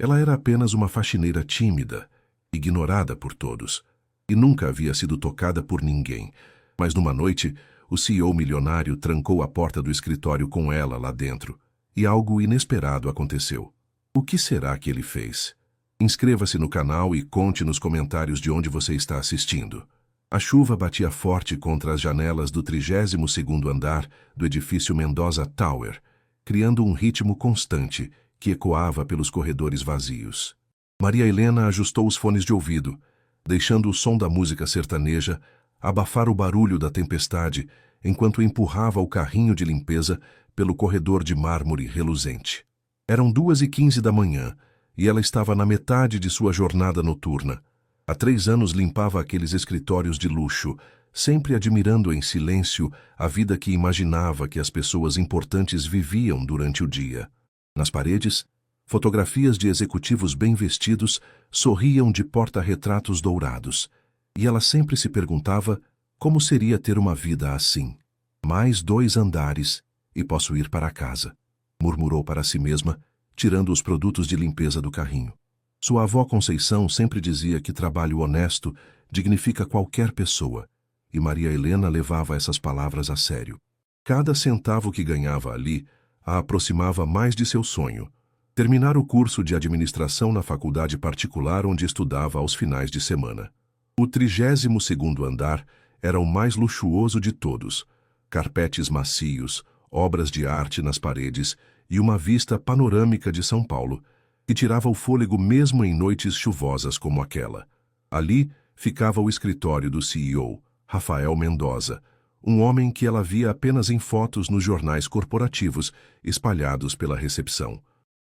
Ela era apenas uma faxineira tímida, ignorada por todos, e nunca havia sido tocada por ninguém. Mas numa noite, o CEO milionário trancou a porta do escritório com ela lá dentro, e algo inesperado aconteceu. O que será que ele fez? Inscreva-se no canal e conte nos comentários de onde você está assistindo. A chuva batia forte contra as janelas do 32º andar do edifício Mendoza Tower, criando um ritmo constante que ecoava pelos corredores vazios. Maria Helena ajustou os fones de ouvido, deixando o som da música sertaneja abafar o barulho da tempestade enquanto empurrava o carrinho de limpeza pelo corredor de mármore reluzente. Eram 2h15 da manhã e ela estava na metade de sua jornada noturna. Há 3 anos limpava aqueles escritórios de luxo, sempre admirando em silêncio a vida que imaginava que as pessoas importantes viviam durante o dia. Nas paredes, fotografias de executivos bem vestidos sorriam de porta-retratos dourados, e ela sempre se perguntava como seria ter uma vida assim. Mais 2 andares e posso ir para casa, murmurou para si mesma, tirando os produtos de limpeza do carrinho. Sua avó Conceição sempre dizia que trabalho honesto dignifica qualquer pessoa, e Maria Helena levava essas palavras a sério. Cada centavo que ganhava ali a aproximava mais de seu sonho: terminar o curso de administração na faculdade particular onde estudava aos finais de semana. O 32º andar era o mais luxuoso de todos: carpetes macios, obras de arte nas paredes e uma vista panorâmica de São Paulo, que tirava o fôlego mesmo em noites chuvosas como aquela. Ali ficava o escritório do CEO, Rafael Mendoza, um homem que ela via apenas em fotos nos jornais corporativos espalhados pela recepção.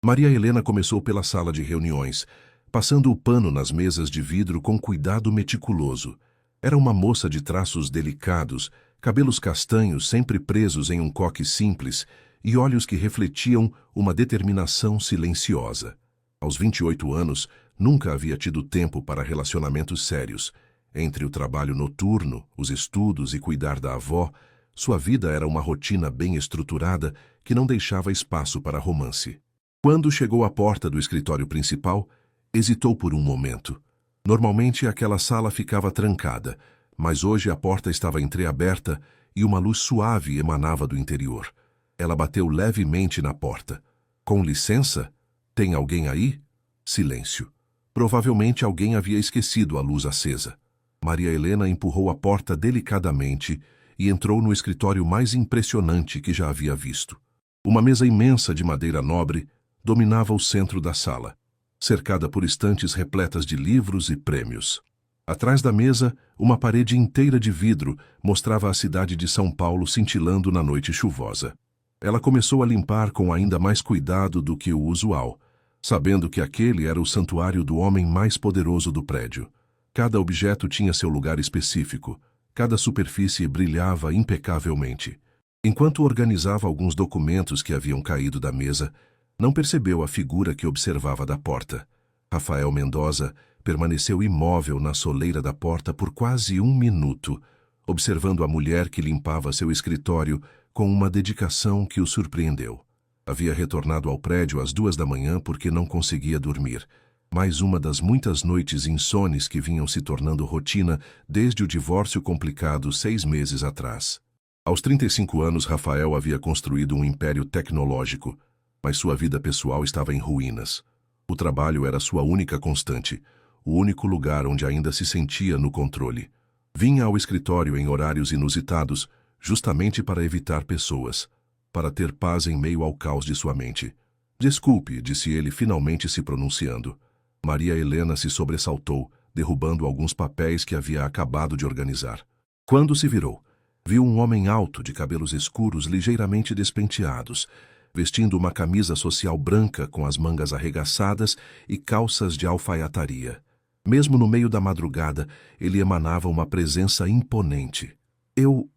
Maria Helena começou pela sala de reuniões, passando o pano nas mesas de vidro com cuidado meticuloso. Era uma moça de traços delicados, cabelos castanhos sempre presos em um coque simples e olhos que refletiam uma determinação silenciosa. Aos 28 anos, nunca havia tido tempo para relacionamentos sérios. Entre o trabalho noturno, os estudos e cuidar da avó, sua vida era uma rotina bem estruturada que não deixava espaço para romance. Quando chegou à porta do escritório principal, hesitou por um momento. Normalmente aquela sala ficava trancada, mas hoje a porta estava entreaberta e uma luz suave emanava do interior. Ela bateu levemente na porta. Com licença? Tem alguém aí? Silêncio. Provavelmente alguém havia esquecido a luz acesa. Maria Helena empurrou a porta delicadamente e entrou no escritório mais impressionante que já havia visto. Uma mesa imensa de madeira nobre dominava o centro da sala, cercada por estantes repletas de livros e prêmios. Atrás da mesa, uma parede inteira de vidro mostrava a cidade de São Paulo cintilando na noite chuvosa. Ela começou a limpar com ainda mais cuidado do que o usual, sabendo que aquele era o santuário do homem mais poderoso do prédio. Cada objeto tinha seu lugar específico, cada superfície brilhava impecavelmente. Enquanto organizava alguns documentos que haviam caído da mesa, não percebeu a figura que observava da porta. Rafael Mendoza permaneceu imóvel na soleira da porta por quase 1 minuto, observando a mulher que limpava seu escritório com uma dedicação que o surpreendeu. Havia retornado ao prédio às 2 da manhã porque não conseguia dormir. Mais uma das muitas noites insones que vinham se tornando rotina desde o divórcio complicado 6 meses atrás. Aos 35 anos, Rafael havia construído um império tecnológico, mas sua vida pessoal estava em ruínas. O trabalho era sua única constante, o único lugar onde ainda se sentia no controle. Vinha ao escritório em horários inusitados, justamente para evitar pessoas, para ter paz em meio ao caos de sua mente. Desculpe, disse ele finalmente se pronunciando. Maria Helena se sobressaltou, derrubando alguns papéis que havia acabado de organizar. Quando se virou, viu um homem alto de cabelos escuros ligeiramente despenteados, vestindo uma camisa social branca com as mangas arregaçadas e calças de alfaiataria. Mesmo no meio da madrugada, ele emanava uma presença imponente. Eu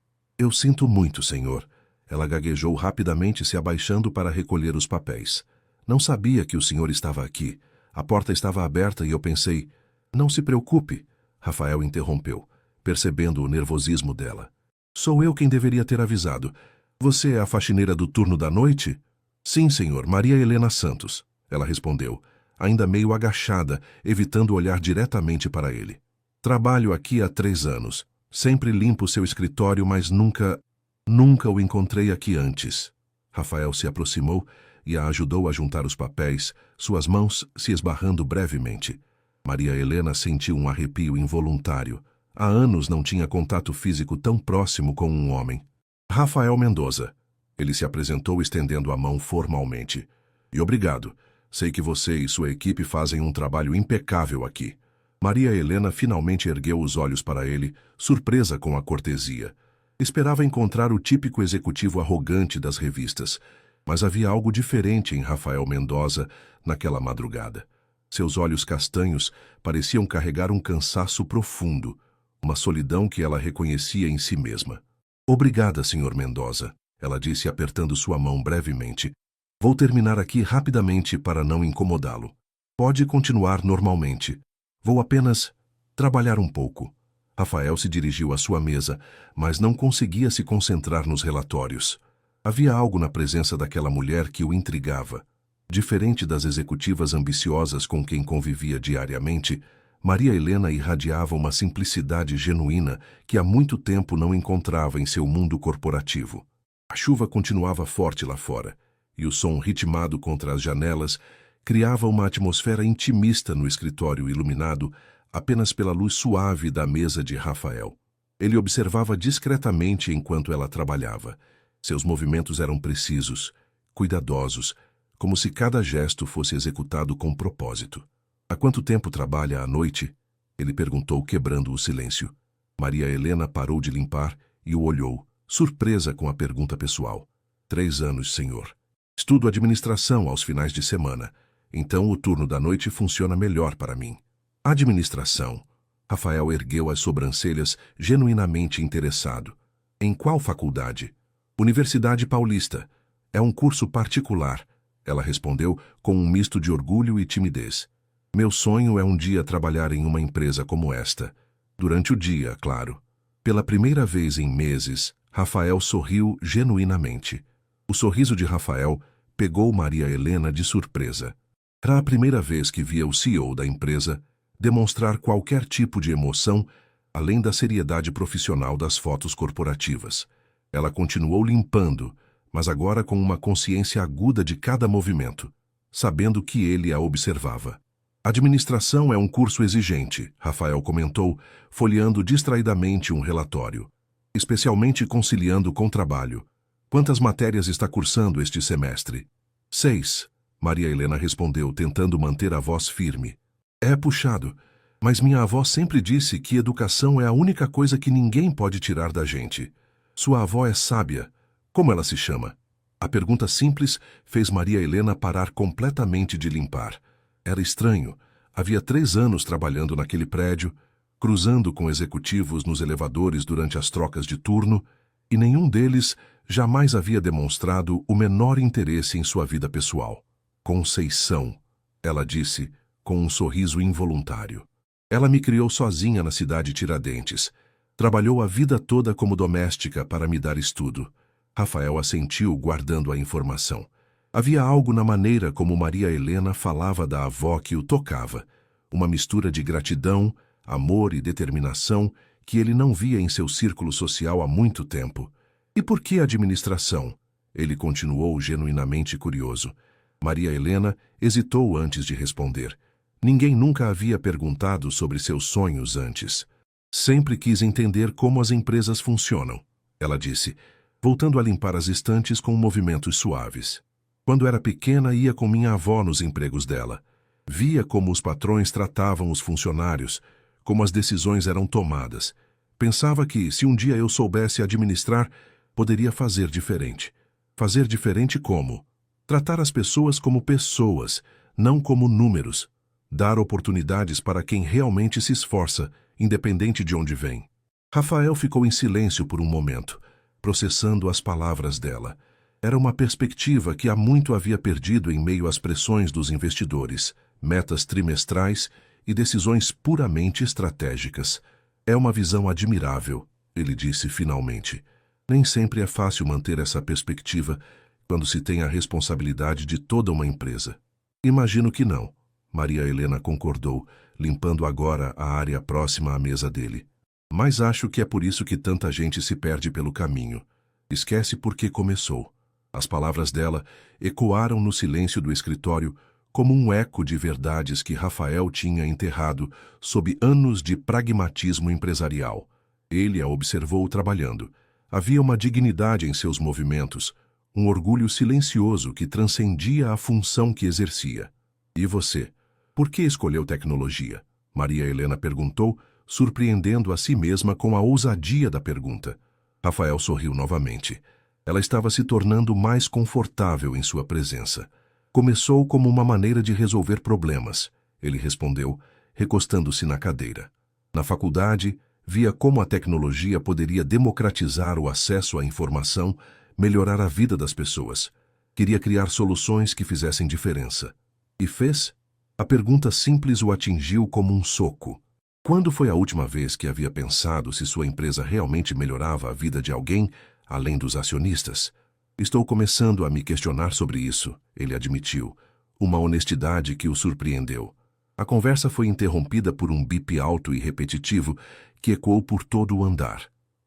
sinto muito, senhor. Ela gaguejou rapidamente, se abaixando para recolher os papéis. Não sabia que o senhor estava aqui. A porta estava aberta e eu pensei... Não se preocupe, Rafael interrompeu, percebendo o nervosismo dela. Sou eu quem deveria ter avisado. Você é a faxineira do turno da noite? Sim, senhor, Maria Helena Santos, ela respondeu, ainda meio agachada, evitando olhar diretamente para ele. Trabalho aqui há 3 anos. Sempre limpo seu escritório, mas nunca o encontrei aqui antes. Rafael se aproximou e a ajudou a juntar os papéis, suas mãos se esbarrando brevemente. Maria Helena sentiu um arrepio involuntário. Há anos não tinha contato físico tão próximo com um homem. Rafael Mendoza. Ele se apresentou estendendo a mão formalmente. E obrigado. Sei que você e sua equipe fazem um trabalho impecável aqui. Maria Helena finalmente ergueu os olhos para ele, surpresa com a cortesia. Esperava encontrar o típico executivo arrogante das revistas, mas havia algo diferente em Rafael Mendoza naquela madrugada. Seus olhos castanhos pareciam carregar um cansaço profundo, uma solidão que ela reconhecia em si mesma. Obrigada, Sr. Mendoza, ela disse apertando sua mão brevemente. Vou terminar aqui rapidamente para não incomodá-lo. Pode continuar normalmente. Vou apenas trabalhar um pouco. Rafael se dirigiu à sua mesa, mas não conseguia se concentrar nos relatórios. Havia algo na presença daquela mulher que o intrigava. Diferente das executivas ambiciosas com quem convivia diariamente, Maria Helena irradiava uma simplicidade genuína que há muito tempo não encontrava em seu mundo corporativo. A chuva continuava forte lá fora, e o som ritmado contra as janelas criava uma atmosfera intimista no escritório iluminado apenas pela luz suave da mesa de Rafael. Ele observava discretamente enquanto ela trabalhava. Seus movimentos eram precisos, cuidadosos, como se cada gesto fosse executado com propósito. Há quanto tempo trabalha à noite? Ele perguntou, quebrando o silêncio. Maria Helena parou de limpar e o olhou, surpresa com a pergunta pessoal. 3 anos, senhor. Estudo administração aos finais de semana, então o turno da noite funciona melhor para mim. Administração. Rafael ergueu as sobrancelhas, genuinamente interessado. Em qual faculdade? Universidade Paulista. É um curso particular, ela respondeu com um misto de orgulho e timidez. Meu sonho é um dia trabalhar em uma empresa como esta. Durante o dia, claro. Pela primeira vez em meses, Rafael sorriu genuinamente. O sorriso de Rafael pegou Maria Helena de surpresa. Era a primeira vez que via o CEO da empresa demonstrar qualquer tipo de emoção além da seriedade profissional das fotos corporativas. Ela continuou limpando, mas agora com uma consciência aguda de cada movimento, sabendo que ele a observava. Administração é um curso exigente, Rafael comentou, folheando distraidamente um relatório, especialmente conciliando com trabalho. Quantas matérias está cursando este semestre? 6, Maria Helena respondeu, tentando manter a voz firme. É puxado, mas minha avó sempre disse que educação é a única coisa que ninguém pode tirar da gente. Sua avó é sábia. Como ela se chama? A pergunta simples fez Maria Helena parar completamente de limpar. Era estranho. Havia 3 anos trabalhando naquele prédio, cruzando com executivos nos elevadores durante as trocas de turno, e nenhum deles jamais havia demonstrado o menor interesse em sua vida pessoal. Conceição, ela disse, com um sorriso involuntário. Ela me criou sozinha na cidade Tiradentes. Trabalhou a vida toda como doméstica para me dar estudo. Rafael assentiu, guardando a informação. Havia algo na maneira como Maria Helena falava da avó que o tocava. Uma mistura de gratidão, amor e determinação que ele não via em seu círculo social há muito tempo. E por que administração? Ele continuou genuinamente curioso. Maria Helena hesitou antes de responder. Ninguém nunca havia perguntado sobre seus sonhos antes. Sempre quis entender como as empresas funcionam, ela disse, voltando a limpar as estantes com movimentos suaves. Quando era pequena, ia com minha avó nos empregos dela. Via como os patrões tratavam os funcionários, como as decisões eram tomadas. Pensava que, se um dia eu soubesse administrar, poderia fazer diferente. Fazer diferente como? Tratar as pessoas como pessoas, não como números. Dar oportunidades para quem realmente se esforça, independente de onde vem. Rafael ficou em silêncio por um momento, processando as palavras dela. Era uma perspectiva que há muito havia perdido em meio às pressões dos investidores, metas trimestrais e decisões puramente estratégicas. É uma visão admirável, ele disse finalmente. Nem sempre é fácil manter essa perspectiva quando se tem a responsabilidade de toda uma empresa. Imagino que não. Maria Helena concordou, limpando agora a área próxima à mesa dele. Mas acho que é por isso que tanta gente se perde pelo caminho. Esquece por que começou. As palavras dela ecoaram no silêncio do escritório como um eco de verdades que Rafael tinha enterrado sob anos de pragmatismo empresarial. Ele a observou trabalhando. Havia uma dignidade em seus movimentos, um orgulho silencioso que transcendia a função que exercia. E você? Por que escolheu tecnologia? Maria Helena perguntou, surpreendendo a si mesma com a ousadia da pergunta. Rafael sorriu novamente. Ela estava se tornando mais confortável em sua presença. Começou como uma maneira de resolver problemas, ele respondeu, recostando-se na cadeira. Na faculdade, via como a tecnologia poderia democratizar o acesso à informação, melhorar a vida das pessoas. Queria criar soluções que fizessem diferença. E fez? A pergunta simples o atingiu como um soco. Quando foi a última vez que havia pensado se sua empresa realmente melhorava a vida de alguém, além dos acionistas? Estou começando a me questionar sobre isso, ele admitiu, uma honestidade que o surpreendeu. A conversa foi interrompida por um bip alto e repetitivo que ecoou por todo o andar.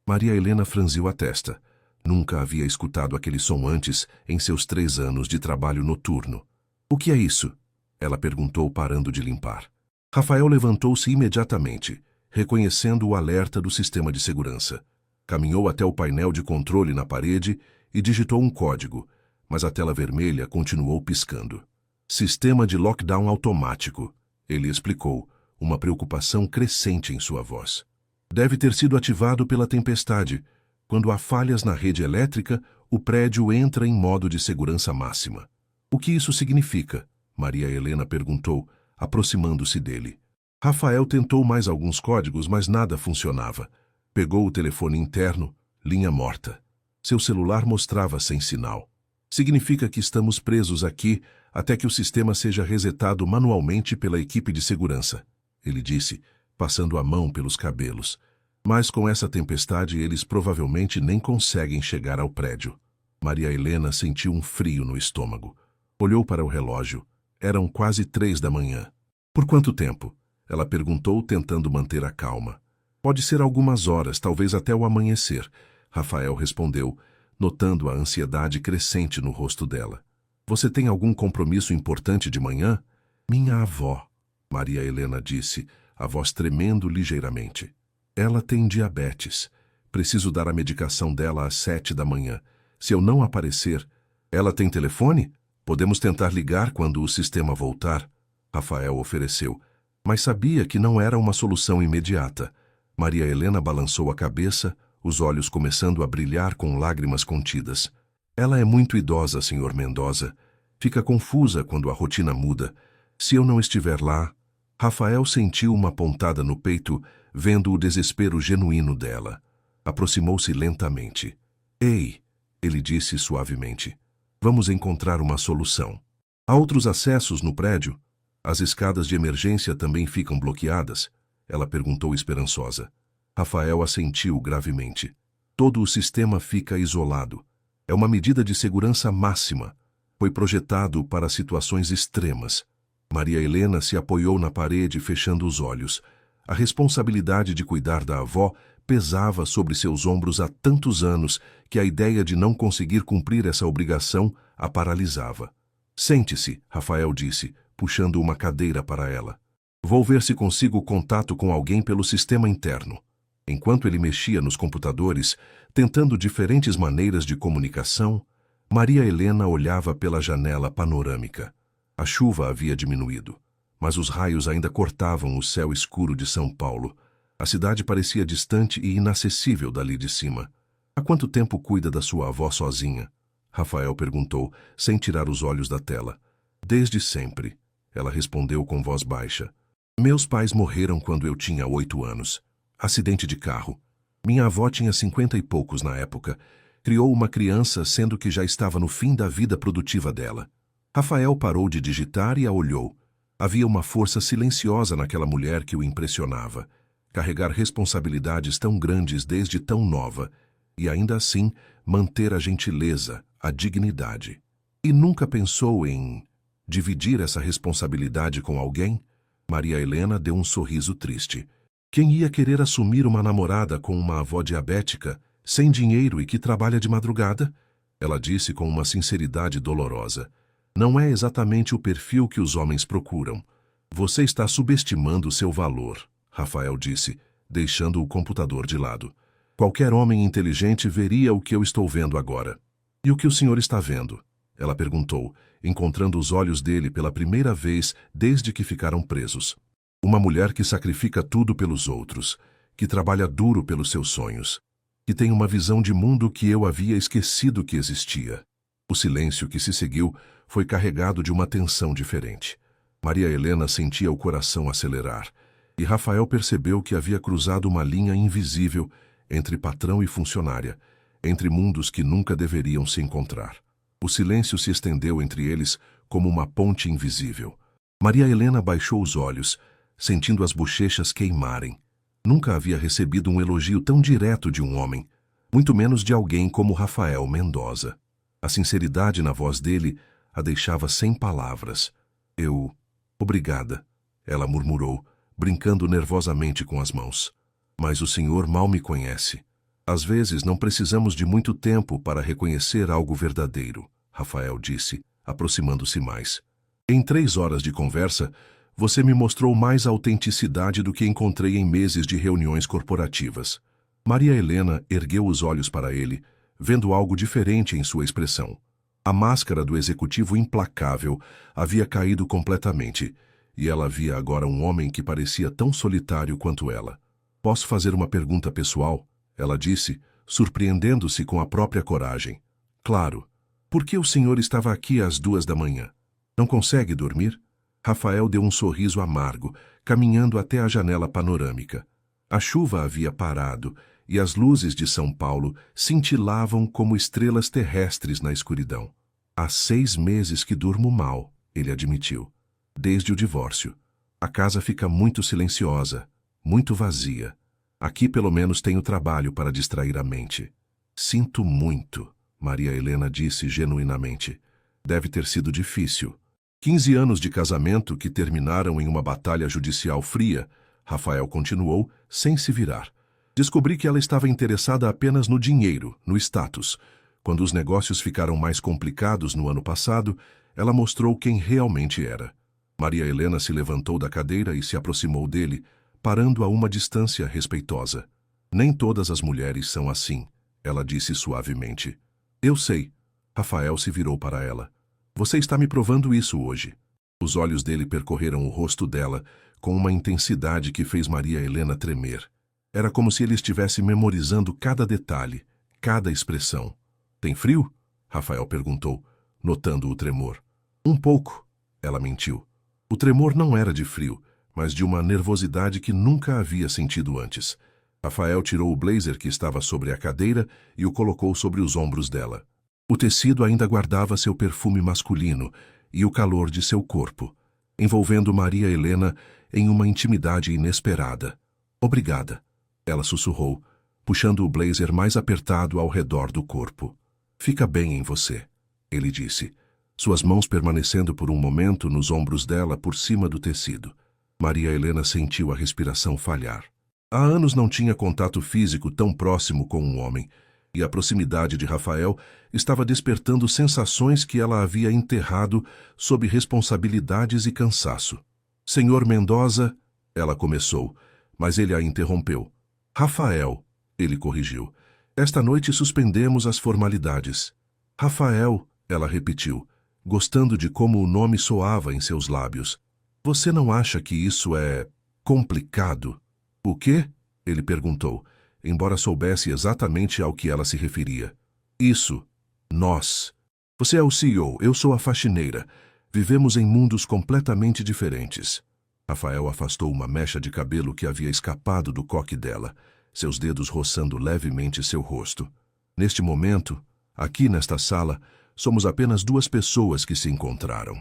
Maria Helena franziu a testa. Nunca havia escutado aquele som antes em seus 3 anos de trabalho noturno. O que é isso? Ela perguntou, parando de limpar. Rafael levantou-se imediatamente, reconhecendo o alerta do sistema de segurança. Caminhou até o painel de controle na parede e digitou um código, mas a tela vermelha continuou piscando. Sistema de lockdown automático, ele explicou, uma preocupação crescente em sua voz. Deve ter sido ativado pela tempestade. Quando há falhas na rede elétrica, o prédio entra em modo de segurança máxima. O que isso significa? Maria Helena perguntou, aproximando-se dele. Rafael tentou mais alguns códigos, mas nada funcionava. Pegou o telefone interno, linha morta. Seu celular mostrava sem sinal. Significa que estamos presos aqui até que o sistema seja resetado manualmente pela equipe de segurança, ele disse, passando a mão pelos cabelos. Mas com essa tempestade eles provavelmente nem conseguem chegar ao prédio. Maria Helena sentiu um frio no estômago. Olhou para o relógio. Eram quase 3 da manhã. Por quanto tempo? Ela perguntou, tentando manter a calma. Pode ser algumas horas, talvez até o amanhecer, Rafael respondeu, notando a ansiedade crescente no rosto dela. Você tem algum compromisso importante de manhã? Minha avó, Maria Helena disse, a voz tremendo ligeiramente. Ela tem diabetes. Preciso dar a medicação dela às 7 da manhã. Se eu não aparecer... Ela tem telefone? Podemos tentar ligar quando o sistema voltar, Rafael ofereceu, mas sabia que não era uma solução imediata. Maria Helena balançou a cabeça, os olhos começando a brilhar com lágrimas contidas. Ela é muito idosa, Sr. Mendoza. Fica confusa quando a rotina muda. Se eu não estiver lá... Rafael sentiu uma pontada no peito, vendo o desespero genuíno dela. Aproximou-se lentamente. Ei, ele disse suavemente. Vamos encontrar uma solução. Há outros acessos no prédio? As escadas de emergência também ficam bloqueadas? Ela perguntou esperançosa. Rafael assentiu gravemente. Todo o sistema fica isolado. É uma medida de segurança máxima. Foi projetado para situações extremas. Maria Helena se apoiou na parede, fechando os olhos. A responsabilidade de cuidar da avó pesava sobre seus ombros há tantos anos que a ideia de não conseguir cumprir essa obrigação a paralisava. Sente-se, Rafael disse, puxando uma cadeira para ela. Vou ver se consigo contato com alguém pelo sistema interno. Enquanto ele mexia nos computadores, tentando diferentes maneiras de comunicação, Maria Helena olhava pela janela panorâmica. A chuva havia diminuído, mas os raios ainda cortavam o céu escuro de São Paulo. A cidade parecia distante e inacessível dali de cima. Há quanto tempo cuida da sua avó sozinha? Rafael perguntou, sem tirar os olhos da tela. Desde sempre, ela respondeu com voz baixa. Meus pais morreram quando eu tinha 8 anos. Acidente de carro. Minha avó tinha 50 e poucos na época. Criou uma criança, sendo que já estava no fim da vida produtiva dela. Rafael parou de digitar e a olhou. Havia uma força silenciosa naquela mulher que o impressionava. Carregar responsabilidades tão grandes desde tão nova, e ainda assim manter a gentileza, a dignidade. E nunca pensou em Dividir essa responsabilidade com alguém? Maria Helena deu um sorriso triste. Quem ia querer assumir uma namorada com uma avó diabética, sem dinheiro e que trabalha de madrugada? Ela disse com uma sinceridade dolorosa. Não é exatamente o perfil que os homens procuram. Você está subestimando seu valor, Rafael disse, deixando o computador de lado. Qualquer homem inteligente veria o que eu estou vendo agora. E o que o senhor está vendo? Ela perguntou, encontrando os olhos dele pela primeira vez desde que ficaram presos. Uma mulher que sacrifica tudo pelos outros, que trabalha duro pelos seus sonhos, que tem uma visão de mundo que eu havia esquecido que existia. O silêncio que se seguiu foi carregado de uma tensão diferente. Maria Helena sentia o coração acelerar, e Rafael percebeu que havia cruzado uma linha invisível entre patrão e funcionária, entre mundos que nunca deveriam se encontrar. O silêncio se estendeu entre eles como uma ponte invisível. Maria Helena baixou os olhos, sentindo as bochechas queimarem. Nunca havia recebido um elogio tão direto de um homem, muito menos de alguém como Rafael Mendoza. A sinceridade na voz dele a deixava sem palavras. Obrigada, ela murmurou, brincando nervosamente com as mãos. Mas o senhor mal me conhece. Às vezes não precisamos de muito tempo para reconhecer algo verdadeiro, Rafael disse, aproximando-se mais. Em 3 horas de conversa, você me mostrou mais autenticidade do que encontrei em meses de reuniões corporativas. Maria Helena ergueu os olhos para ele, vendo algo diferente em sua expressão. A máscara do executivo implacável havia caído completamente, e ela via agora um homem que parecia tão solitário quanto ela. Posso fazer uma pergunta pessoal? Ela disse, surpreendendo-se com a própria coragem. Claro. Por que o senhor estava aqui às 2 da manhã? Não consegue dormir? Rafael deu um sorriso amargo, caminhando até a janela panorâmica. A chuva havia parado, e as luzes de São Paulo cintilavam como estrelas terrestres na escuridão. Há 6 meses que durmo mal, ele admitiu. Desde o divórcio. A casa fica muito silenciosa, muito vazia. Aqui pelo menos tenho trabalho para distrair a mente. Sinto muito, Maria Helena disse genuinamente. Deve ter sido difícil. 15 anos de casamento que terminaram em uma batalha judicial fria, Rafael continuou, sem se virar. Descobri que ela estava interessada apenas no dinheiro, no status. Quando os negócios ficaram mais complicados no ano passado, ela mostrou quem realmente era. Maria Helena se levantou da cadeira e se aproximou dele, parando a uma distância respeitosa. Nem todas as mulheres são assim, ela disse suavemente. Eu sei. Rafael se virou para ela. Você está me provando isso hoje. Os olhos dele percorreram o rosto dela com uma intensidade que fez Maria Helena tremer. Era como se ele estivesse memorizando cada detalhe, cada expressão. Tem frio? Rafael perguntou, notando o tremor. Um pouco, ela mentiu. O tremor não era de frio, mas de uma nervosidade que nunca havia sentido antes. Rafael tirou o blazer que estava sobre a cadeira e o colocou sobre os ombros dela. O tecido ainda guardava seu perfume masculino e o calor de seu corpo, envolvendo Maria Helena em uma intimidade inesperada. Obrigada, ela sussurrou, puxando o blazer mais apertado ao redor do corpo. Fica bem em você, ele disse, suas mãos permanecendo por um momento nos ombros dela por cima do tecido. Maria Helena sentiu a respiração falhar. Há anos não tinha contato físico tão próximo com um homem, e a proximidade de Rafael estava despertando sensações que ela havia enterrado sob responsabilidades e cansaço. Senhor Mendoza, ela começou, mas ele a interrompeu. Rafael, ele corrigiu. Esta noite suspendemos as formalidades. Rafael, ela repetiu, gostando de como o nome soava em seus lábios. Você não acha que isso é complicado? O quê? Ele perguntou, embora soubesse exatamente ao que ela se referia. Isso. Nós. Você é o CEO, eu sou a faxineira. Vivemos em mundos completamente diferentes. Rafael afastou uma mecha de cabelo que havia escapado do coque dela, seus dedos roçando levemente seu rosto. Neste momento, aqui nesta sala, somos apenas 2 pessoas que se encontraram,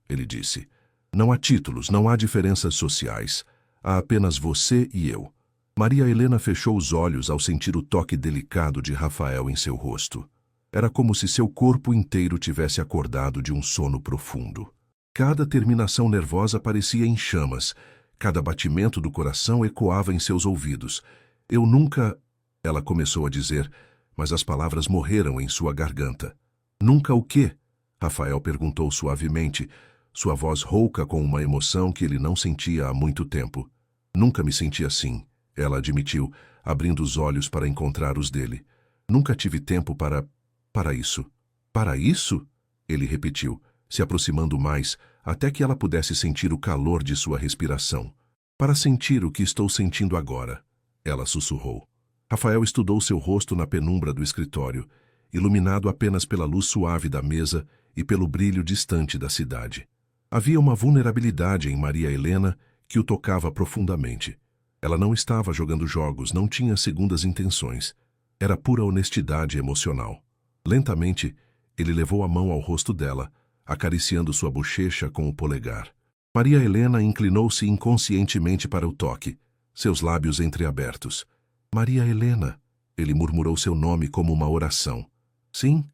ele disse. Não há títulos, não há diferenças sociais. Há apenas você e eu. Maria Helena fechou os olhos ao sentir o toque delicado de Rafael em seu rosto. Era como se seu corpo inteiro tivesse acordado de um sono profundo. Cada terminação nervosa parecia em chamas. Cada batimento do coração ecoava em seus ouvidos. Eu nunca... Ela começou a dizer, mas as palavras morreram em sua garganta. Nunca o quê? Rafael perguntou suavemente, sua voz rouca com uma emoção que ele não sentia há muito tempo. Nunca me senti assim, ela admitiu, abrindo os olhos para encontrar os dele. Nunca tive tempo para isso. Para isso? Ele repetiu, se aproximando mais, até que ela pudesse sentir o calor de sua respiração. Para sentir o que estou sentindo agora, ela sussurrou. Rafael estudou seu rosto na penumbra do escritório, iluminado apenas pela luz suave da mesa e pelo brilho distante da cidade. Havia uma vulnerabilidade em Maria Helena que o tocava profundamente. Ela não estava jogando jogos, não tinha segundas intenções. Era pura honestidade emocional. Lentamente, ele levou a mão ao rosto dela, acariciando sua bochecha com o polegar. Maria Helena inclinou-se inconscientemente para o toque, seus lábios entreabertos. Maria Helena, ele murmurou seu nome como uma oração. Sim?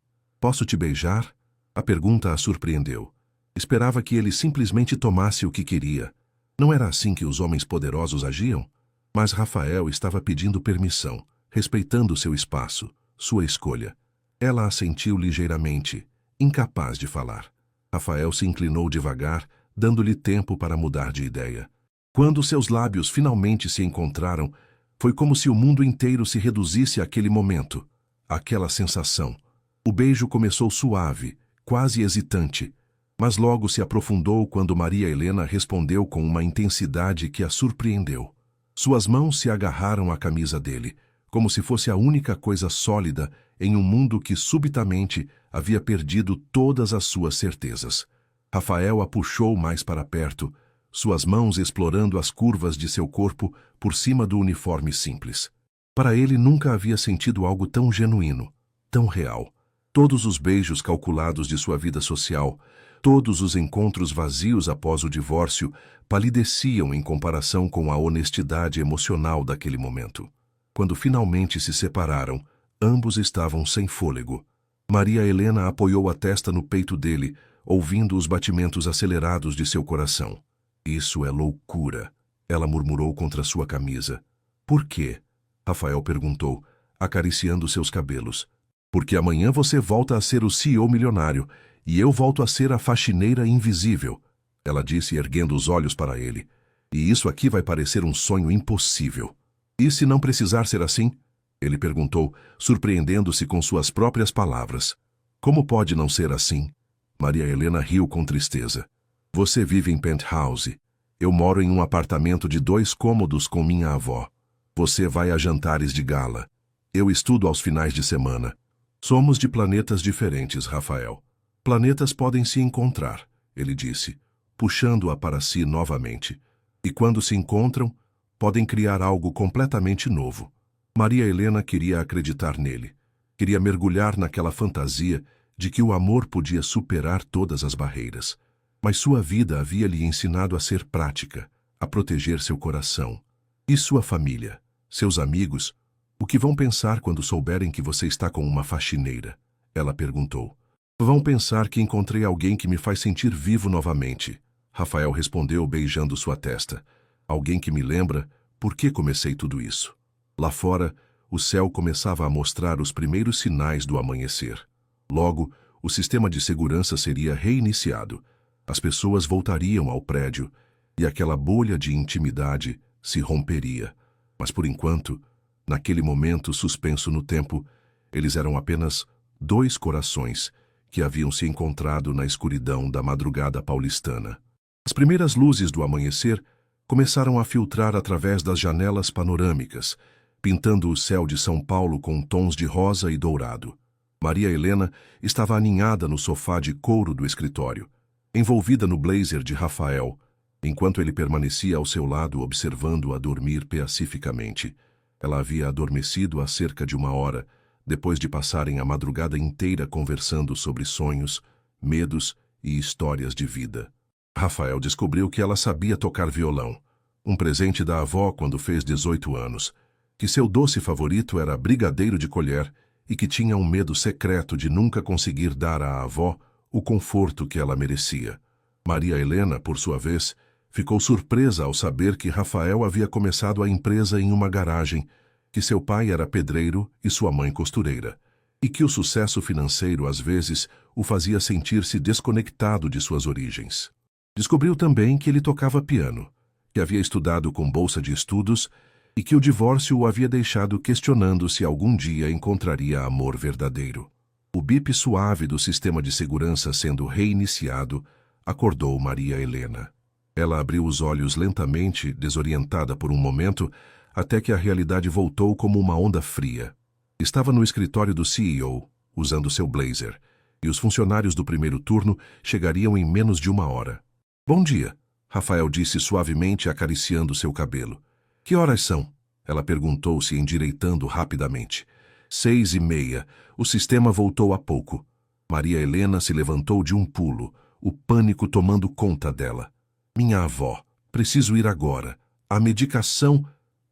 Posso te beijar? A pergunta a surpreendeu. Esperava que ele simplesmente tomasse o que queria. Não era assim que os homens poderosos agiam? Mas Rafael estava pedindo permissão, respeitando seu espaço, sua escolha. Ela assentiu ligeiramente, incapaz de falar. Rafael se inclinou devagar, dando-lhe tempo para mudar de ideia. Quando seus lábios finalmente se encontraram, foi como se o mundo inteiro se reduzisse àquele momento, àquela sensação. O beijo começou suave, quase hesitante, mas logo se aprofundou quando Maria Helena respondeu com uma intensidade que a surpreendeu. Suas mãos se agarraram à camisa dele, como se fosse a única coisa sólida em um mundo que subitamente havia perdido todas as suas certezas. Rafael a puxou mais para perto, suas mãos explorando as curvas de seu corpo por cima do uniforme simples. Para ele nunca havia sentido algo tão genuíno, tão real. Todos os beijos calculados de sua vida social, todos os encontros vazios após o divórcio, palideciam em comparação com a honestidade emocional daquele momento. Quando finalmente se separaram, ambos estavam sem fôlego. Maria Helena apoiou a testa no peito dele, ouvindo os batimentos acelerados de seu coração. Isso é loucura, ela murmurou contra sua camisa. Por quê? Rafael perguntou, acariciando seus cabelos. Porque amanhã você volta a ser o CEO milionário e eu volto a ser a faxineira invisível, ela disse erguendo os olhos para ele. E isso aqui vai parecer um sonho impossível. E se não precisar ser assim? Ele perguntou, surpreendendo-se com suas próprias palavras. Como pode não ser assim? Maria Helena riu com tristeza. Você vive em penthouse. Eu moro em um apartamento de 2 cômodos com minha avó. Você vai a jantares de gala. Eu estudo aos finais de semana. Somos de planetas diferentes, Rafael. Planetas podem se encontrar, ele disse, puxando-a para si novamente. E quando se encontram, podem criar algo completamente novo. Maria Helena queria acreditar nele. Queria mergulhar naquela fantasia de que o amor podia superar todas as barreiras. Mas sua vida havia lhe ensinado a ser prática, a proteger seu coração. E sua família, seus amigos, o que vão pensar quando souberem que você está com uma faxineira? Ela perguntou. Vão pensar que encontrei alguém que me faz sentir vivo novamente. Rafael respondeu beijando sua testa. Alguém que me lembra por que comecei tudo isso. Lá fora, o céu começava a mostrar os primeiros sinais do amanhecer. Logo, o sistema de segurança seria reiniciado. As pessoas voltariam ao prédio e aquela bolha de intimidade se romperia. Mas por enquanto, naquele momento suspenso no tempo, eles eram apenas 2 corações que haviam se encontrado na escuridão da madrugada paulistana. As primeiras luzes do amanhecer começaram a filtrar através das janelas panorâmicas, pintando o céu de São Paulo com tons de rosa e dourado. Maria Helena estava aninhada no sofá de couro do escritório, envolvida no blazer de Rafael, enquanto ele permanecia ao seu lado observando-a dormir pacificamente. Ela havia adormecido há cerca de 1 hora, depois de passarem a madrugada inteira conversando sobre sonhos, medos e histórias de vida. Rafael descobriu que ela sabia tocar violão, um presente da avó quando fez 18 anos, que seu doce favorito era brigadeiro de colher e que tinha um medo secreto de nunca conseguir dar à avó o conforto que ela merecia. Maria Helena, por sua vez, ficou surpresa ao saber que Rafael havia começado a empresa em uma garagem, que seu pai era pedreiro e sua mãe costureira, e que o sucesso financeiro às vezes o fazia sentir-se desconectado de suas origens. Descobriu também que ele tocava piano, que havia estudado com bolsa de estudos e que o divórcio o havia deixado questionando se algum dia encontraria amor verdadeiro. O bip suave do sistema de segurança sendo reiniciado acordou Maria Helena. Ela abriu os olhos lentamente, desorientada por um momento, até que a realidade voltou como uma onda fria. Estava no escritório do CEO, usando seu blazer, e os funcionários do primeiro turno chegariam em menos de 1 hora. "Bom dia", Rafael disse suavemente, acariciando seu cabelo. "Que horas são?" Ela perguntou, se endireitando rapidamente. 6:30. O sistema voltou há pouco. Maria Helena se levantou de um pulo, o pânico tomando conta dela. "Minha avó. Preciso ir agora. A medicação..."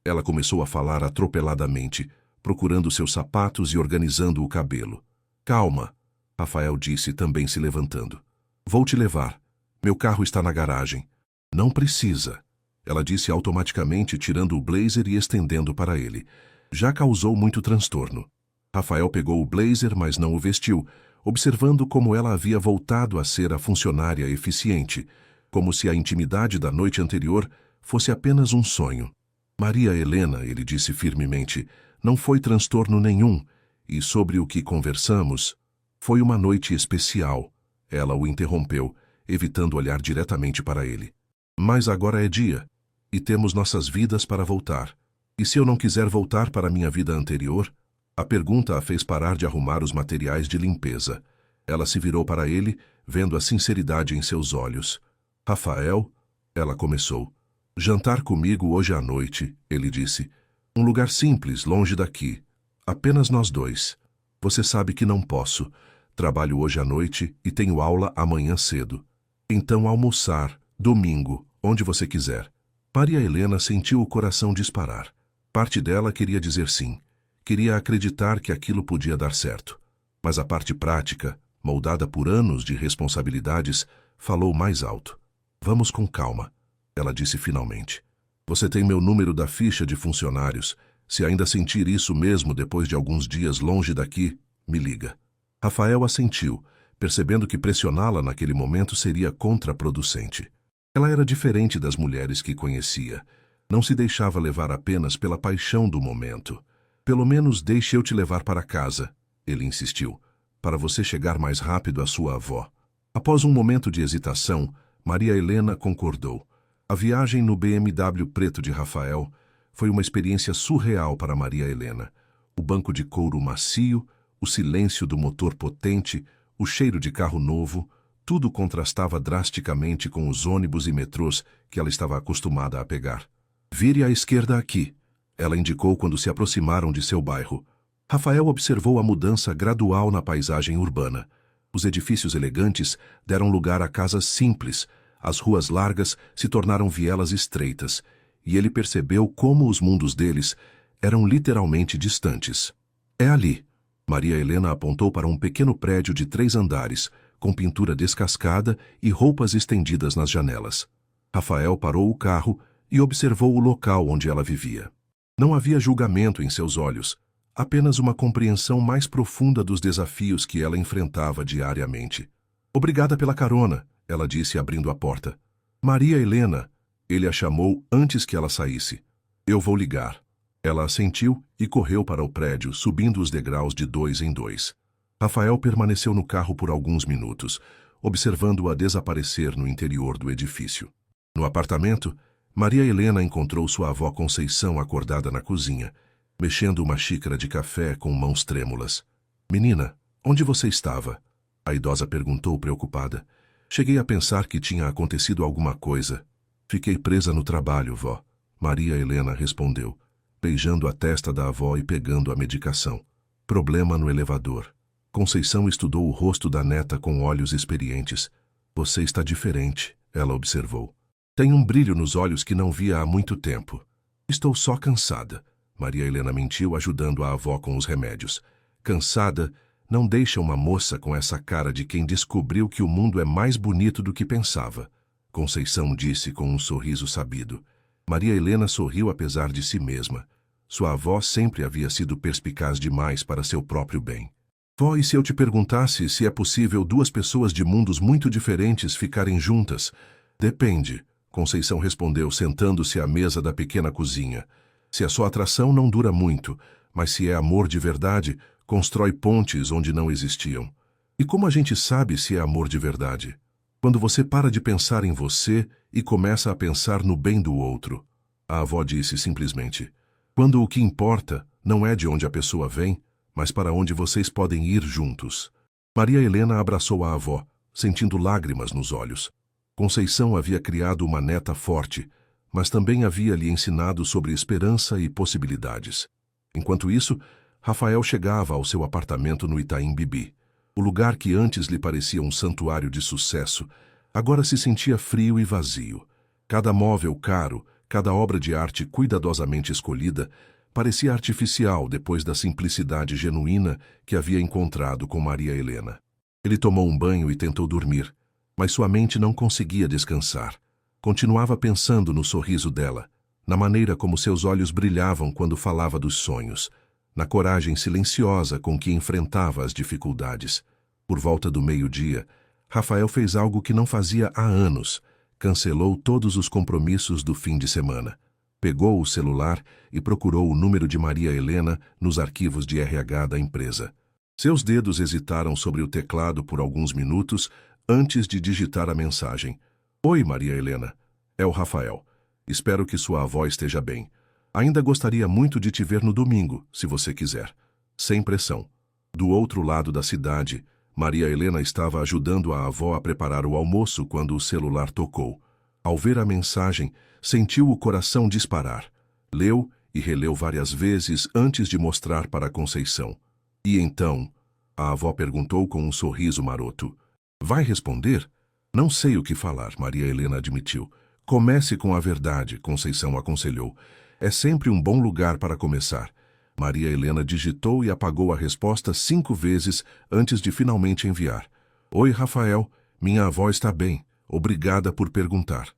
Ela começou a falar atropeladamente, procurando seus sapatos e organizando o cabelo. "Calma", Rafael disse, também se levantando. "Vou te levar. Meu carro está na garagem." "Não precisa", ela disse automaticamente, tirando o blazer e estendendo para ele. Já causou muito transtorno. Rafael pegou o blazer, mas não o vestiu, observando como ela havia voltado a ser a funcionária eficiente, como se a intimidade da noite anterior fosse apenas um sonho. "Maria Helena", ele disse firmemente, "não foi transtorno nenhum, e sobre o que conversamos, foi uma noite especial." Ela o interrompeu, evitando olhar diretamente para ele. "Mas agora é dia, e temos nossas vidas para voltar. E se eu não quiser voltar para minha vida anterior?" A pergunta a fez parar de arrumar os materiais de limpeza. Ela se virou para ele, vendo a sinceridade em seus olhos. "Rafael", ela começou. "Jantar comigo hoje à noite", ele disse. "Um lugar simples, longe daqui. Apenas nós dois. Você sabe que não posso. Trabalho hoje à noite e tenho aula amanhã cedo. Então almoçar, domingo, onde você quiser." Maria Helena sentiu o coração disparar. Parte dela queria dizer sim. Queria acreditar que aquilo podia dar certo. Mas a parte prática, moldada por anos de responsabilidades, falou mais alto. "Vamos com calma", ela disse finalmente. "Você tem meu número da ficha de funcionários. Se ainda sentir isso mesmo depois de alguns dias longe daqui, me liga." Rafael assentiu, percebendo que pressioná-la naquele momento seria contraproducente. Ela era diferente das mulheres que conhecia. Não se deixava levar apenas pela paixão do momento. "Pelo menos deixe eu te levar para casa", ele insistiu, "para você chegar mais rápido à sua avó." Após um momento de hesitação, Maria Helena concordou. A viagem no BMW preto de Rafael foi uma experiência surreal para Maria Helena. O banco de couro macio, o silêncio do motor potente, o cheiro de carro novo, tudo contrastava drasticamente com os ônibus e metrôs que ela estava acostumada a pegar. "Vire à esquerda aqui", ela indicou quando se aproximaram de seu bairro. Rafael observou a mudança gradual na paisagem urbana. Os edifícios elegantes deram lugar a casas simples, as ruas largas se tornaram vielas estreitas, e ele percebeu como os mundos deles eram literalmente distantes. "É ali." Maria Helena apontou para um pequeno prédio de 3 andares, com pintura descascada e roupas estendidas nas janelas. Rafael parou o carro e observou o local onde ela vivia. Não havia julgamento em seus olhos, apenas uma compreensão mais profunda dos desafios que ela enfrentava diariamente. "Obrigada pela carona", ela disse, abrindo a porta. "Maria Helena", ele a chamou antes que ela saísse. "Eu vou ligar." Ela assentiu e correu para o prédio, subindo os degraus de 2 em 2. Rafael permaneceu no carro por alguns minutos, observando-a desaparecer no interior do edifício. No apartamento, Maria Helena encontrou sua avó Conceição acordada na cozinha, mexendo uma xícara de café com mãos trêmulas. "Menina, onde você estava?" a idosa perguntou preocupada. "Cheguei a pensar que tinha acontecido alguma coisa." "Fiquei presa no trabalho, vó", Maria Helena respondeu, beijando a testa da avó e pegando a medicação. "Problema no elevador." Conceição estudou o rosto da neta com olhos experientes. "Você está diferente", ela observou. "Tem um brilho nos olhos que não via há muito tempo." "Estou só cansada", Maria Helena mentiu, ajudando a avó com os remédios. "Cansada?" não deixa uma moça com essa cara de quem descobriu que o mundo é mais bonito do que pensava, Conceição disse com um sorriso sabido. Maria Helena sorriu apesar de si mesma. Sua avó sempre havia sido perspicaz demais para seu próprio bem. Vó, e se eu te perguntasse se é possível duas pessoas de mundos muito diferentes ficarem juntas? Depende, Conceição respondeu, sentando-se à mesa da pequena cozinha. Se a sua atração não dura muito, mas se é amor de verdade, constrói pontes onde não existiam. E como a gente sabe se é amor de verdade? Quando você para de pensar em você e começa a pensar no bem do outro. A avó disse simplesmente. Quando o que importa não é de onde a pessoa vem, mas para onde vocês podem ir juntos. Maria Helena abraçou a avó, sentindo lágrimas nos olhos. Conceição havia criado uma neta forte, mas também havia lhe ensinado sobre esperança e possibilidades. Enquanto isso, Rafael chegava ao seu apartamento no Itaim Bibi. O lugar que antes lhe parecia um santuário de sucesso, agora se sentia frio e vazio. Cada móvel caro, cada obra de arte cuidadosamente escolhida, parecia artificial depois da simplicidade genuína que havia encontrado com Maria Helena. Ele tomou um banho e tentou dormir, mas sua mente não conseguia descansar. Continuava pensando no sorriso dela, na maneira como seus olhos brilhavam quando falava dos sonhos, na coragem silenciosa com que enfrentava as dificuldades. Por volta do meio-dia, Rafael fez algo que não fazia há anos. Cancelou todos os compromissos do fim de semana. Pegou o celular e procurou o número de Maria Helena nos arquivos de RH da empresa. Seus dedos hesitaram sobre o teclado por alguns minutos antes de digitar a mensagem. Oi, Maria Helena. É o Rafael. Espero que sua avó esteja bem. Ainda gostaria muito de te ver no domingo, se você quiser. Sem pressão. Do outro lado da cidade, Maria Helena estava ajudando a avó a preparar o almoço quando o celular tocou. Ao ver a mensagem, sentiu o coração disparar. Leu e releu várias vezes antes de mostrar para Conceição. E então, a avó perguntou com um sorriso maroto. Vai responder? Não sei o que falar, Maria Helena admitiu. Comece com a verdade, Conceição aconselhou. É sempre um bom lugar para começar. Maria Helena digitou e apagou a resposta 5 vezes antes de finalmente enviar. Oi, Rafael. Minha avó está bem. Obrigada por perguntar.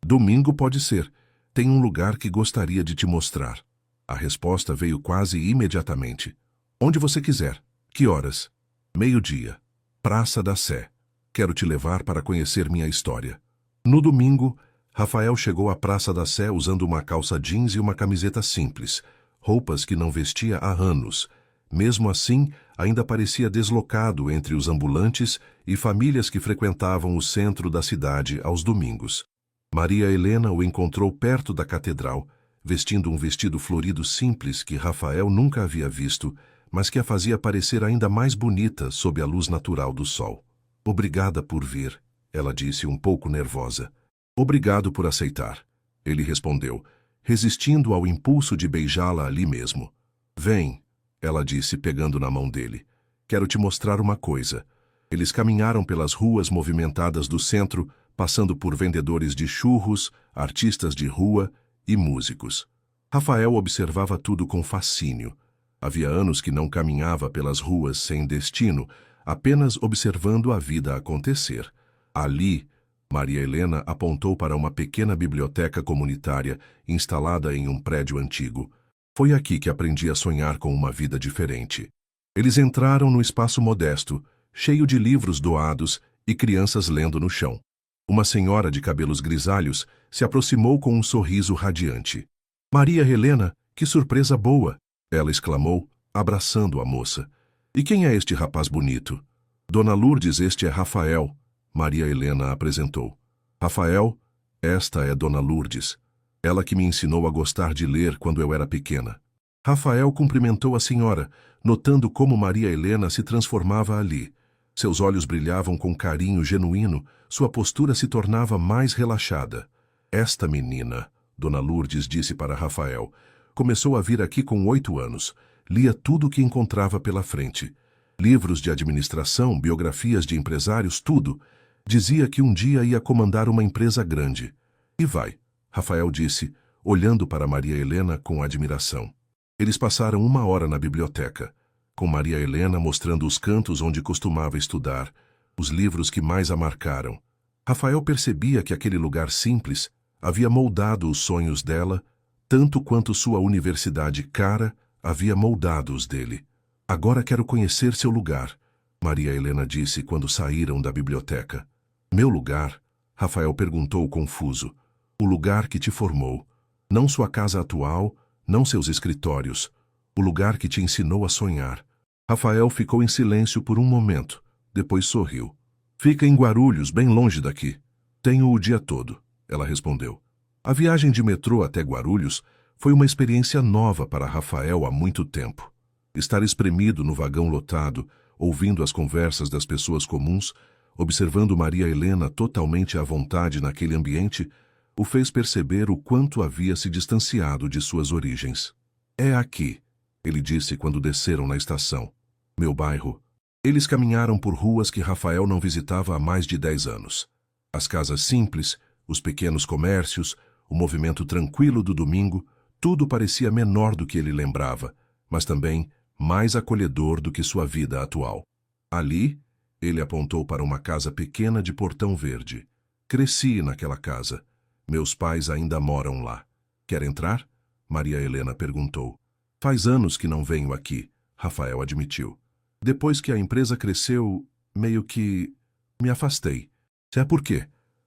Domingo pode ser. Tem um lugar que gostaria de te mostrar. A resposta veio quase imediatamente. Onde você quiser. Que horas? Meio-dia. Praça da Sé. Quero te levar para conhecer minha história. No domingo, Rafael chegou à Praça da Sé usando uma calça jeans e uma camiseta simples, roupas que não vestia há anos. Mesmo assim, ainda parecia deslocado entre os ambulantes e famílias que frequentavam o centro da cidade aos domingos. Maria Helena o encontrou perto da catedral, vestindo um vestido florido simples que Rafael nunca havia visto, mas que a fazia parecer ainda mais bonita sob a luz natural do sol. Obrigada por vir, ela disse um pouco nervosa. Obrigado por aceitar, ele respondeu, resistindo ao impulso de beijá-la ali mesmo. Vem, ela disse pegando na mão dele. Quero te mostrar uma coisa. Eles caminharam pelas ruas movimentadas do centro, passando por vendedores de churros, artistas de rua e músicos. Rafael observava tudo com fascínio. Havia anos que não caminhava pelas ruas sem destino, apenas observando a vida acontecer. Ali, Maria Helena apontou para uma pequena biblioteca comunitária instalada em um prédio antigo. Foi aqui que aprendi a sonhar com uma vida diferente. Eles entraram no espaço modesto, cheio de livros doados e crianças lendo no chão. Uma senhora de cabelos grisalhos se aproximou com um sorriso radiante. Maria Helena, que surpresa boa! Ela exclamou, abraçando a moça. E quem é este rapaz bonito? Dona Lourdes, este é Rafael. Maria Helena apresentou. Rafael, esta é Dona Lourdes. Ela que me ensinou a gostar de ler quando eu era pequena. Rafael cumprimentou a senhora, notando como Maria Helena se transformava ali. Seus olhos brilhavam com carinho genuíno, sua postura se tornava mais relaxada. Esta menina, Dona Lourdes disse para Rafael, começou a vir aqui com 8 anos. Lia tudo o que encontrava pela frente. Livros de administração, biografias de empresários, tudo. Dizia que um dia ia comandar uma empresa grande. E vai, Rafael disse, olhando para Maria Helena com admiração. Eles passaram 1 hora na biblioteca. com Maria Helena mostrando os cantos onde costumava estudar, os livros que mais a marcaram. Rafael percebia que aquele lugar simples havia moldado os sonhos dela, tanto quanto sua universidade cara havia moldado os dele. Agora quero conhecer seu lugar, Maria Helena disse quando saíram da biblioteca. Meu lugar? Rafael perguntou confuso. O lugar que te formou. Não sua casa atual, não seus escritórios. O lugar que te ensinou a sonhar. Rafael ficou em silêncio por um momento, depois sorriu. Fica em Guarulhos, bem longe daqui. Tenho o dia todo, ela respondeu. A viagem de metrô até Guarulhos foi uma experiência nova para Rafael há muito tempo. Estar espremido no vagão lotado, ouvindo as conversas das pessoas comuns, observando Maria Helena totalmente à vontade naquele ambiente, o fez perceber o quanto havia se distanciado de suas origens. É aqui, ele disse quando desceram na estação. Meu bairro. Eles caminharam por ruas que Rafael não visitava há mais de 10 anos. As casas simples, os pequenos comércios, o movimento tranquilo do domingo, tudo parecia menor do que ele lembrava, mas também mais acolhedor do que sua vida atual. Ali, ele apontou para uma casa pequena de portão verde. Cresci naquela casa. Meus pais ainda moram lá. Quer entrar? Maria Helena perguntou. Faz anos que não venho aqui, Rafael admitiu. Depois que a empresa cresceu, meio que me afastei. É por quê?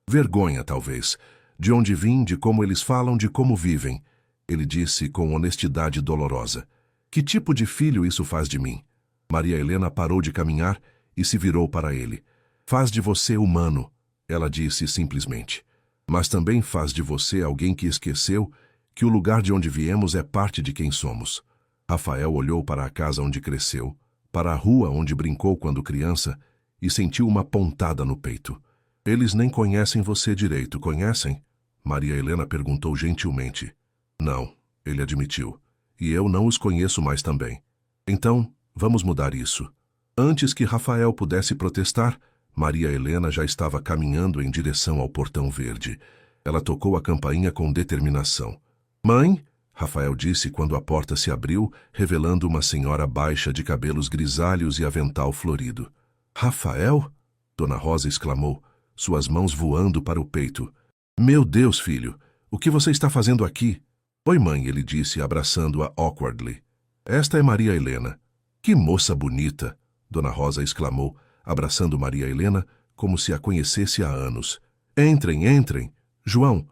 Vergonha, talvez. De onde vim, de como eles falam, de como vivem. Ele disse com honestidade dolorosa. Que tipo de filho isso faz de mim? Maria Helena parou de caminhar e se virou para ele. Faz de você humano, ela disse simplesmente. Mas também faz de você alguém que esqueceu que o lugar de onde viemos é parte de quem somos. Rafael olhou para a casa onde cresceu, para a rua onde brincou quando criança, e sentiu uma pontada no peito. Eles nem conhecem você direito, conhecem? Maria Helena perguntou gentilmente. Não, ele admitiu. E eu não os conheço mais também. Então, vamos mudar isso. Antes que Rafael pudesse protestar, Maria Helena já estava caminhando em direção ao portão verde. Ela tocou a campainha com determinação. Mãe? Rafael disse quando a porta se abriu, revelando uma senhora baixa de cabelos grisalhos e avental florido. Rafael? Dona Rosa exclamou, suas mãos voando para o peito. Meu Deus, filho, o que você está fazendo aqui? Oi, mãe, ele disse, abraçando-a awkwardly. Esta é Maria Helena. Que moça bonita, Dona Rosa exclamou, abraçando Maria Helena como se a conhecesse há anos. Entrem, entrem. João,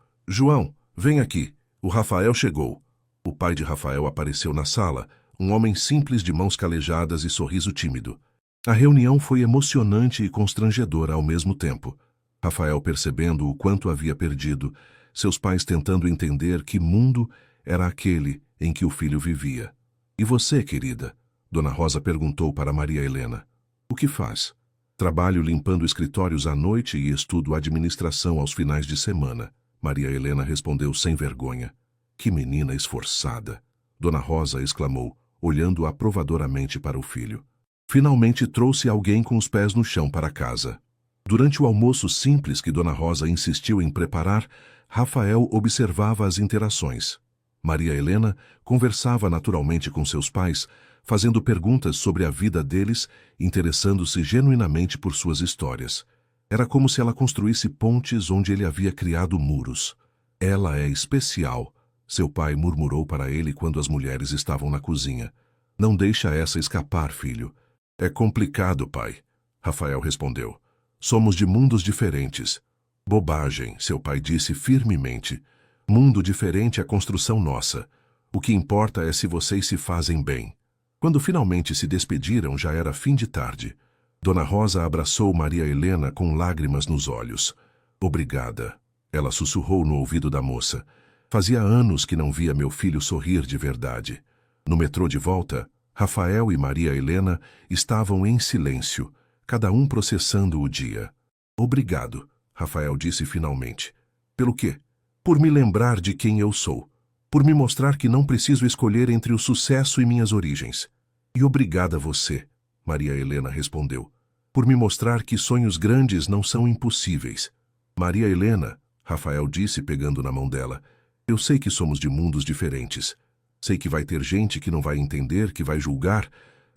vem aqui. O Rafael chegou. O pai de Rafael apareceu na sala, um homem simples de mãos calejadas e sorriso tímido. A reunião foi emocionante e constrangedora ao mesmo tempo. Rafael percebendo o quanto havia perdido, seus pais tentando entender que mundo era aquele em que o filho vivia. E você, querida? Dona Rosa perguntou para Maria Helena. O que faz? Trabalho limpando escritórios à noite e estudo administração aos finais de semana. Maria Helena respondeu sem vergonha. Que menina esforçada! Dona Rosa exclamou, olhando aprovadoramente para o filho. Finalmente trouxe alguém com os pés no chão para casa. Durante o almoço simples que Dona Rosa insistiu em preparar, Rafael observava as interações. Maria Helena conversava naturalmente com seus pais, fazendo perguntas sobre a vida deles, interessando-se genuinamente por suas histórias. Era como se ela construísse pontes onde ele havia criado muros. Ela é especial, seu pai murmurou para ele quando as mulheres estavam na cozinha. Não deixa essa escapar, filho. É complicado, pai, Rafael respondeu. Somos de mundos diferentes. Bobagem, seu pai disse firmemente. Mundo diferente é construção nossa. O que importa é se vocês se fazem bem. Quando finalmente se despediram, já era fim de tarde. Dona Rosa abraçou Maria Helena com lágrimas nos olhos. Obrigada, ela sussurrou no ouvido da moça. Fazia anos que não via meu filho sorrir de verdade. No metrô de volta, Rafael e Maria Helena estavam em silêncio, cada um processando o dia. Obrigado, Rafael disse finalmente. Pelo quê? Por me lembrar de quem eu sou. Por me mostrar que não preciso escolher entre o sucesso e minhas origens. E obrigada a você, Maria Helena respondeu. Por me mostrar que sonhos grandes não são impossíveis. Maria Helena, Rafael disse pegando na mão dela, eu sei que somos de mundos diferentes. Sei que vai ter gente que não vai entender, que vai julgar,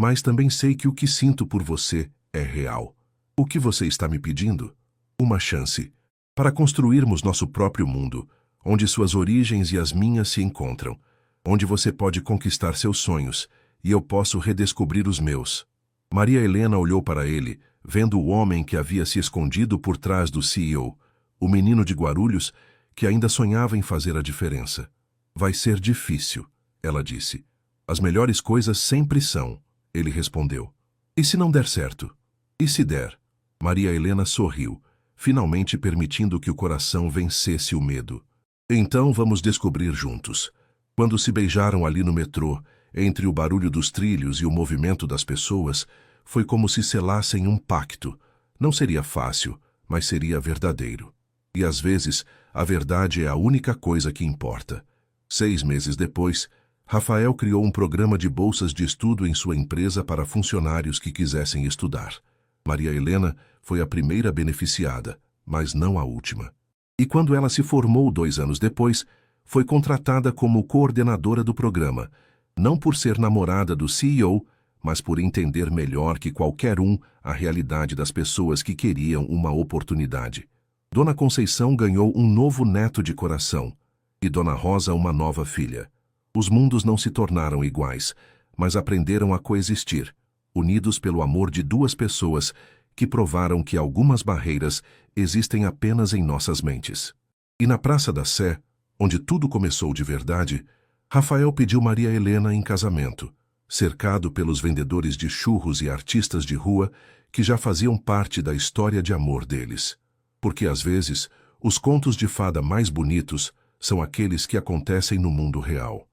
Mas também sei que o que sinto por você é real. O que você está me pedindo? Uma chance. Para construirmos nosso próprio mundo, onde suas origens e as minhas se encontram, onde você pode conquistar seus sonhos, e eu posso redescobrir os meus. Maria Helena olhou para ele, vendo o homem que havia se escondido por trás do CEO, o menino de Guarulhos, que ainda sonhava em fazer a diferença. Vai ser difícil, ela disse. As melhores coisas sempre são, ele respondeu. E se não der certo? E se der? Maria Helena sorriu, finalmente permitindo que o coração vencesse o medo. Então vamos descobrir juntos. Quando se beijaram ali no metrô, entre o barulho dos trilhos e o movimento das pessoas, foi como se selassem um pacto. Não seria fácil, mas seria verdadeiro. E às vezes, a verdade é a única coisa que importa. 6 meses depois, Rafael criou um programa de bolsas de estudo em sua empresa para funcionários que quisessem estudar. Maria Helena foi a primeira beneficiada, mas não a última. E quando ela se formou 2 anos depois, foi contratada como coordenadora do programa, não por ser namorada do CEO, mas por entender melhor que qualquer um a realidade das pessoas que queriam uma oportunidade. Dona Conceição ganhou um novo neto de coração e Dona Rosa uma nova filha. Os mundos não se tornaram iguais, mas aprenderam a coexistir, unidos pelo amor de 2 pessoas que provaram que algumas barreiras existem apenas em nossas mentes. E na Praça da Sé, onde tudo começou de verdade, Rafael pediu Maria Helena em casamento, cercado pelos vendedores de churros e artistas de rua que já faziam parte da história de amor deles. Porque às vezes, os contos de fada mais bonitos são aqueles que acontecem no mundo real.